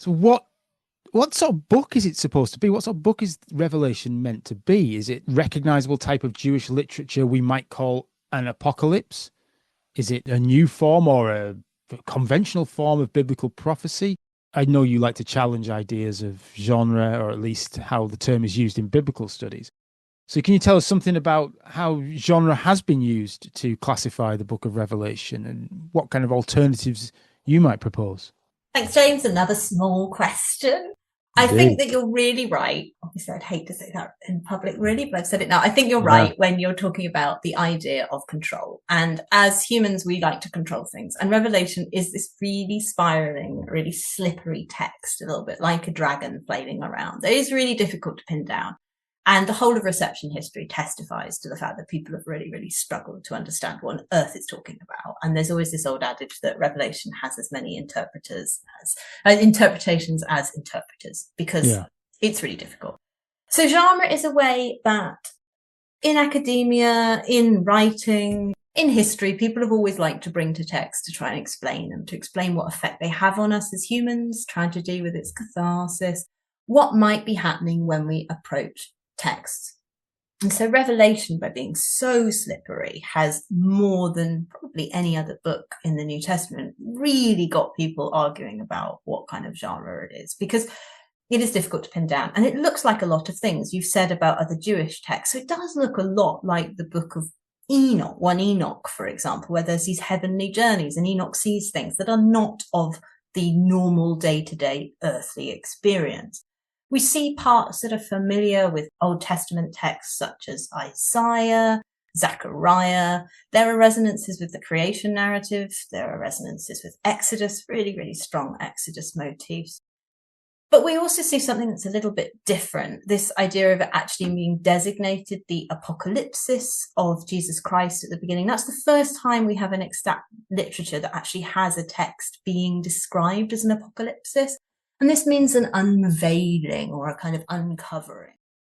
So what sort of book is it supposed to be? What sort of book is Revelation meant to be? Is it recognizable type of Jewish literature we might call an apocalypse? Is it a new form or a conventional form of biblical prophecy? I know you like to challenge ideas of genre, or at least how the term is used in biblical studies. So can you tell us something about how genre has been used to classify the book of Revelation and what kind of alternatives you might propose? Thanks, James. Another small question. I think Indeed. that you're really right. Obviously, I'd hate to say that in public, really, but I've said it now. I think you're Yeah. right when you're talking about the idea of control. And as humans, we like to control things. And Revelation is this really spiraling, really slippery text, a little bit like a dragon flailing around. It is really difficult to pin down. And the whole of reception history testifies to the fact that people have really, really struggled to understand what on earth it's talking about. And there's always this old adage that Revelation has as many interpreters as interpretations as interpreters, because Yeah. it's really difficult. So genre is a way that in academia, in writing, in history, people have always liked to bring to text to try and explain them, to explain what effect they have on us as humans, tragedy with its catharsis, what might be happening when we approach text. And so Revelation, by being so slippery, has more than probably any other book in the New Testament really got people arguing about what kind of genre it is, because it is difficult to pin down. And it looks like a lot of things you've said about other Jewish texts. So it does look a lot like the book of Enoch, 1 Enoch, for example, where there's these heavenly journeys and Enoch sees things that are not of the normal day-to-day earthly experience. We see parts that are familiar with Old Testament texts such as Isaiah, Zechariah. There are resonances with the creation narrative. There are resonances with Exodus, really, really strong Exodus motifs. But we also see something that's a little bit different. This idea of it actually being designated the apocalypsis of Jesus Christ at the beginning. That's the first time we have an extant literature that actually has a text being described as an apocalypsis. And this means an unveiling or a kind of uncovering.